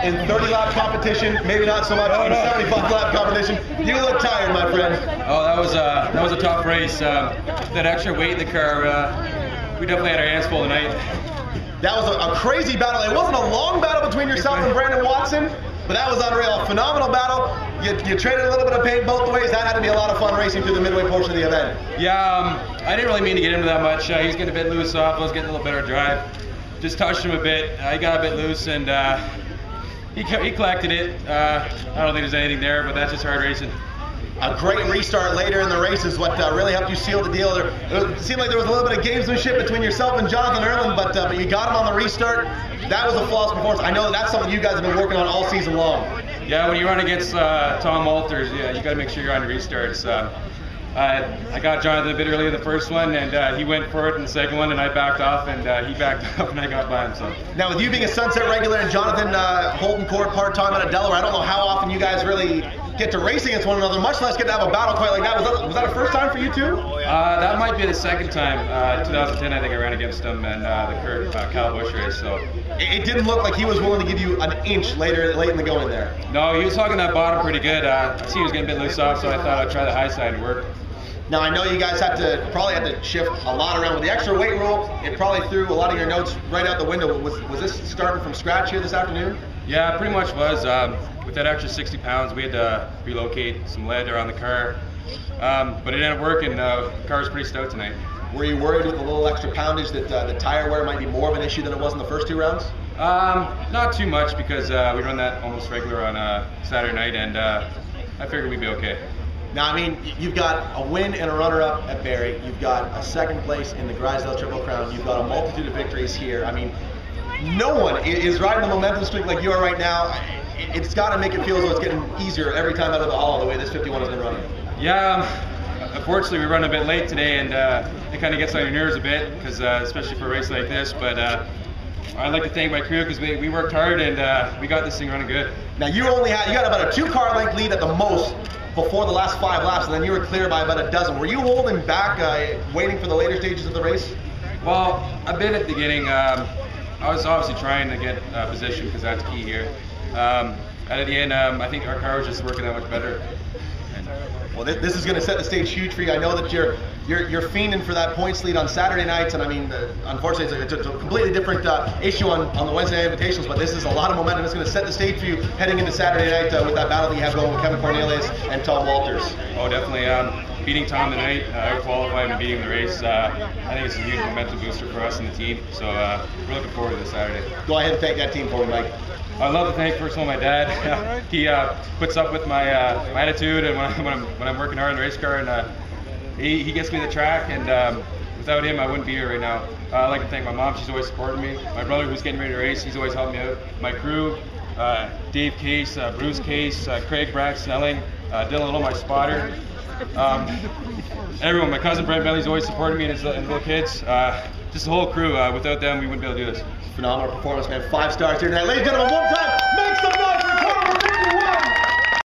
in 30-lap competition, maybe not so much in 75-lap competition. You look tired, my friend. Oh, that was a tough race. That extra weight in the car, we definitely had our hands full tonight. That was a crazy battle. It wasn't a long battle between yourself and Brandon Watson, but that was unreal. A phenomenal battle. You traded a little bit of paint both ways. That had to be a lot of fun racing through the midway portion of the event. Yeah, I didn't really mean to get into that much. He was getting a bit loose off. I was getting a little better drive. Just touched him a bit. He got a bit loose, and he collected it. I don't think there's anything there, but that's just hard racing. A great restart later in the race is what really helped you seal the deal. It seemed like there was a little bit of gamesmanship between yourself and Jonathan Urlin, but you got him on the restart. That was a flawless performance. I know that's something you guys have been working on all season long. Yeah, when you run against Tom Walters, yeah, you got to make sure you're on your restarts. I got Jonathan a bit early in the first one, and he went for it in the second one, and I backed off, and he backed up, and I got by him. So. Now, with you being a Sunset regular and Jonathan holding court part-time out of Delaware, I don't know how often you guys really get to race against one another, much less get to have a battle quite like that. Was that a first time for you too? That might be the second time. 2010, I think I ran against him in the Kurt Cal Busch race. So it didn't look like he was willing to give you an inch late in the going there. No, he was hugging that bottom pretty good. I see he was getting a bit loose off, so I thought I'd try the high side and work. Now I know you guys probably had to shift a lot around with the extra weight rule. It probably threw a lot of your notes right out the window. Was this starting from scratch here this afternoon? Yeah, pretty much was. With that extra 60 pounds, we had to relocate some lead around the car. But it ended up working. The car was pretty stout tonight. Were you worried with a little extra poundage that the tire wear might be more of an issue than it was in the first two rounds? Not too much, because we run that almost regular on Saturday night, and I figured we'd be okay. Now, I mean, you've got a win and a runner-up at Barrie. You've got a second place in the Grisdale Triple Crown. You've got a multitude of victories here. I mean, no one is riding the momentum streak like you are right now. It's got to make it feel as though it's getting easier every time out of the hall the way this 51 has been running. Yeah, unfortunately we run a bit late today, and it kind of gets on your nerves a bit, because especially for a race like this. But I'd like to thank my crew, because we worked hard, and we got this thing running good. Now you got about a 2-car length lead at the most before the last 5 laps, and then you were clear by about a dozen. Were you holding back, waiting for the later stages of the race? Well, a bit at the beginning. I was obviously trying to get position, because that's key here. At the end, I think our car was just working that much better. Well, this is going to set the stage huge for you. I know that you're fiending for that points lead on Saturday nights, and I mean, unfortunately, it's a completely different issue on the Wednesday night invitationals. But this is a lot of momentum. It's going to set the stage for you heading into Saturday night with that battle that you have going with Kevin Cornelius and Tom Walters. Oh, definitely. Beating Tom tonight, qualifying and beating the race, I think it's a huge momentum booster for us and the team. So we're looking forward to this Saturday. Go ahead and thank that team for me, Mike. I'd love to thank, first of all, my dad. He puts up with my attitude, and when I'm working hard in the race car, and he gets me to the track, and without him I wouldn't be here right now. I'd like to thank my mom. She's always supporting me. My brother, who's getting ready to race, he's always helped me out. My crew, Dave Case, Bruce Case, Craig Brad Snelling, Dylan Little, my spotter. Everyone, my cousin Brent Bentley's always supporting me, and his little kids. Just the whole crew. Without them, we wouldn't be able to do this. Phenomenal performance, man. 5 stars here tonight. Ladies and gentlemen, one time.